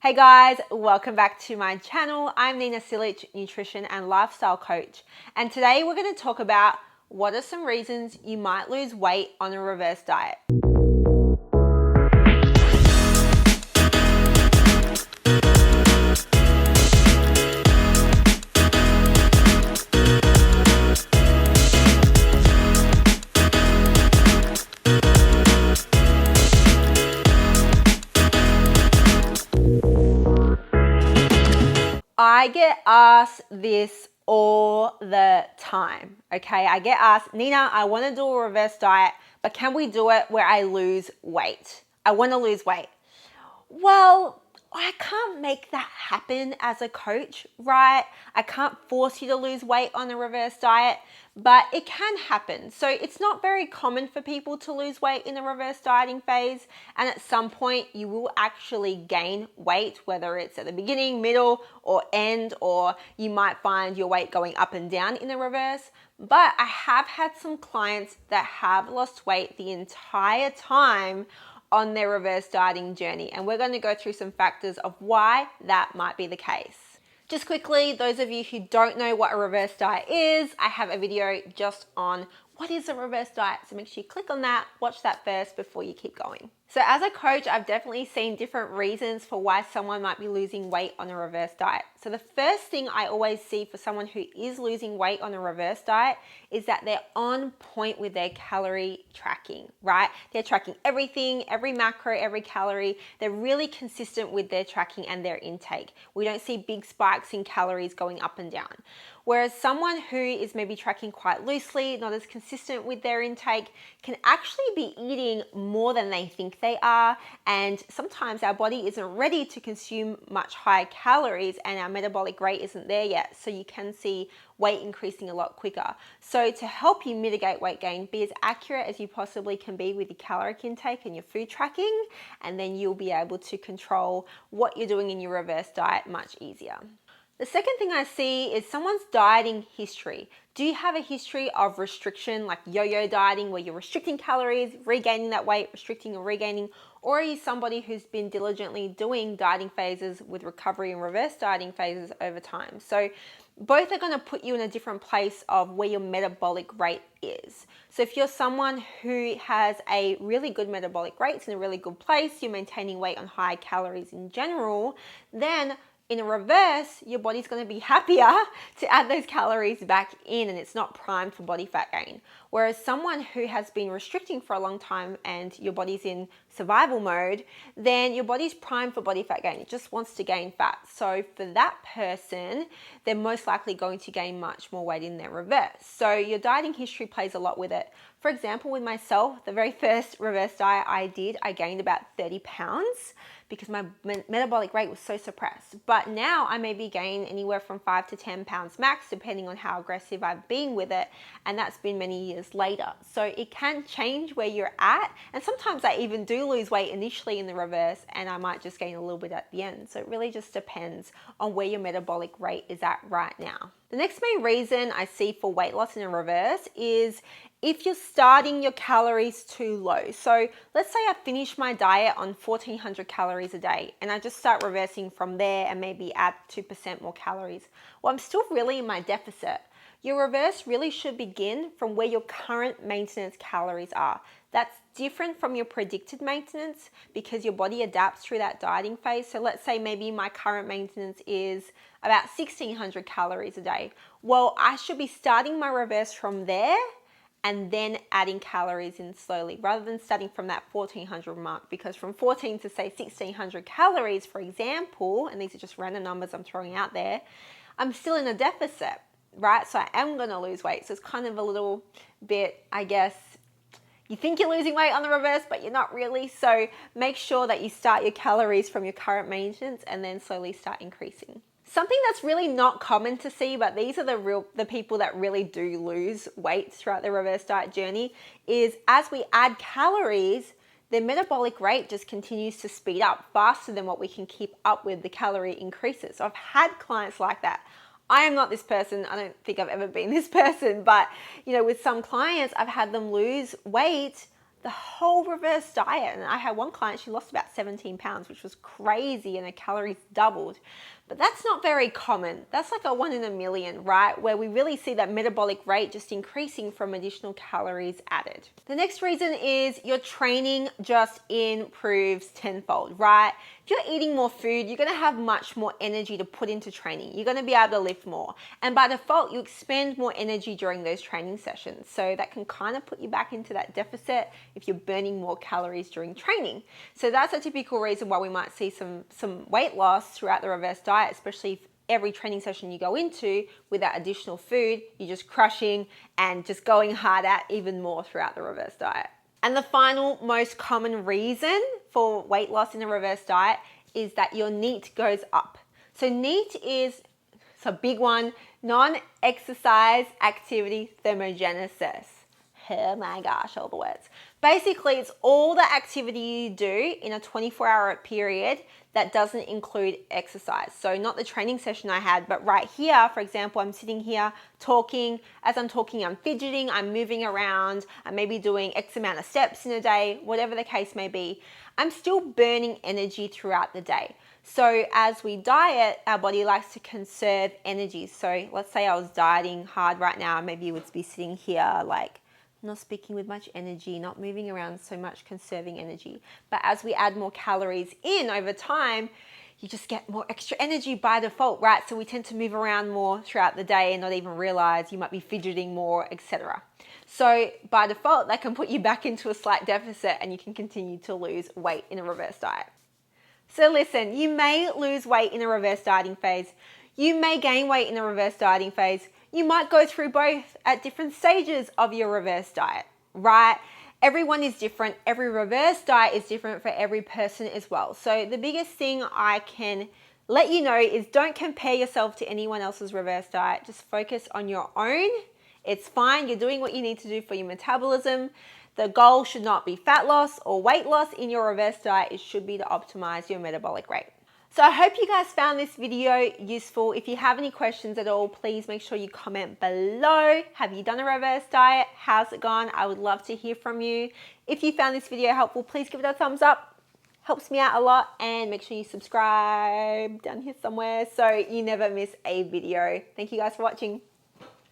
Hey guys, welcome back to my channel. I'm Nina Silic, nutrition and lifestyle coach. And today we're going to talk about what are some reasons you might lose weight on a reverse diet. I get asked this all the time, okay? I get asked, Nina, I want to do a reverse diet, but can we do it where I lose weight? I want to lose weight. Well, I can't make that happen as a coach, right? I can't force you to lose weight on a reverse diet, but it can happen. So it's not very common for people to lose weight in a reverse dieting phase. And at some point you will actually gain weight, whether it's at the beginning, middle, or end, or you might find your weight going up and down in the reverse. But I have had some clients that have lost weight the entire time on their reverse dieting journey, and we're going to go through some factors of why that might be the case. Just quickly, those of you who don't know what a reverse diet is, I have a video just on what is a reverse diet, so make sure you click on that, watch that first before you keep going. So as a coach, I've definitely seen different reasons for why someone might be losing weight on a reverse diet. So the first thing I always see for someone who is losing weight on a reverse diet is that they're on point with their calorie tracking, right? They're tracking everything, every macro, every calorie. They're really consistent with their tracking and their intake. We don't see big spikes in calories going up and down. Whereas someone who is maybe tracking quite loosely, not as consistent with their intake, can actually be eating more than they think they are. And sometimes our body isn't ready to consume much higher calories and our metabolic rate isn't there yet. So you can see weight increasing a lot quicker. So to help you mitigate weight gain, be as accurate as you possibly can be with your caloric intake and your food tracking, and then you'll be able to control what you're doing in your reverse diet much easier. The second thing I see is someone's dieting history. Do you have a history of restriction, like yo-yo dieting, where you're restricting calories, regaining that weight, restricting or regaining? Or are you somebody who's been diligently doing dieting phases with recovery and reverse dieting phases over time? So both are going to put you in a different place of where your metabolic rate is. So if you're someone who has a really good metabolic rate, it's in a really good place, you're maintaining weight on high calories in general, then in a reverse, your body's going to be happier to add those calories back in, and it's not primed for body fat gain. Whereas someone who has been restricting for a long time and your body's in survival mode, then your body's primed for body fat gain. It just wants to gain fat. So for that person, they're most likely going to gain much more weight in their reverse. So your dieting history plays a lot with it. For example, with myself, the very first reverse diet I did, I gained about 30 pounds because my metabolic rate was so suppressed. But now I maybe gain anywhere from 5 to 10 pounds max, depending on how aggressive I've been with it. And that's been many years later. So it can change where you're at. And sometimes I even do lose weight initially in the reverse, and I might just gain a little bit at the end. So it really just depends on where your metabolic rate is at right now. The next main reason I see for weight loss in a reverse is if you're starting your calories too low. So let's say I finish my diet on 1400 calories a day and I just start reversing from there and maybe add 2% more calories. Well, I'm still really in my deficit. Your reverse really should begin from where your current maintenance calories are. That's different from your predicted maintenance because your body adapts through that dieting phase. So let's say maybe my current maintenance is about 1600 calories a day. Well, I should be starting my reverse from there and then adding calories in slowly rather than starting from that 1400 mark, because from 14 to say 1600 calories, for example, and these are just random numbers I'm throwing out there, I'm still in a deficit, right? So I am going to lose weight. So it's kind of a little bit, I guess, you think you're losing weight on the reverse, but you're not really. So make sure that you start your calories from your current maintenance and then slowly start increasing. Something that's really not common to see, but these are the people that really do lose weight throughout their reverse diet journey, is as we add calories, their metabolic rate just continues to speed up faster than what we can keep up with the calorie increases. So I've had clients like that. I am not this person. I don't think I've ever been this person, but with some clients, I've had them lose weight the whole reverse diet. And I had one client, she lost about 17 pounds, which was crazy, and her calories doubled. But that's not very common. That's like a 1 in a million, right? Where we really see that metabolic rate just increasing from additional calories added. The next reason is your training just improves tenfold, right? If you're eating more food, you're gonna have much more energy to put into training. You're gonna be able to lift more. And by default, you expend more energy during those training sessions. So that can kind of put you back into that deficit if you're burning more calories during training. So that's a typical reason why we might see some weight loss throughout the reverse diet, especially if every training session you go into with that additional food, you're just crushing and just going hard at even more throughout the reverse diet. And the final most common reason for weight loss in a reverse diet is that your NEAT goes up. So NEAT is, it's a big one, non-exercise activity thermogenesis. Oh my gosh, all the words. Basically, it's all the activity you do in a 24-hour period that doesn't include exercise. So not the training session I had, but right here, for example, I'm sitting here talking. As I'm talking, I'm fidgeting, I'm moving around, I'm maybe doing X amount of steps in a day, whatever the case may be. I'm still burning energy throughout the day. So as we diet, our body likes to conserve energy. So let's say I was dieting hard right now, maybe you would be sitting here like, not speaking with much energy, not moving around so much, conserving energy. But as we add more calories in over time, you just get more extra energy by default, right? So we tend to move around more throughout the day and not even realize you might be fidgeting more, etc. So by default, that can put you back into a slight deficit and you can continue to lose weight in a reverse diet. So listen, you may lose weight in a reverse dieting phase. You may gain weight in a reverse dieting phase. You might go through both at different stages of your reverse diet, right? Everyone is different. Every reverse diet is different for every person as well. So the biggest thing I can let you know is don't compare yourself to anyone else's reverse diet. Just focus on your own. It's fine. You're doing what you need to do for your metabolism. The goal should not be fat loss or weight loss in your reverse diet. It should be to optimize your metabolic rate. So I hope you guys found this video useful. If you have any questions at all, please make sure you comment below. Have you done a reverse diet? How's it gone? I would love to hear from you. If you found this video helpful, please give it a thumbs up. Helps me out a lot. And make sure you subscribe down here somewhere so you never miss a video. Thank you guys for watching.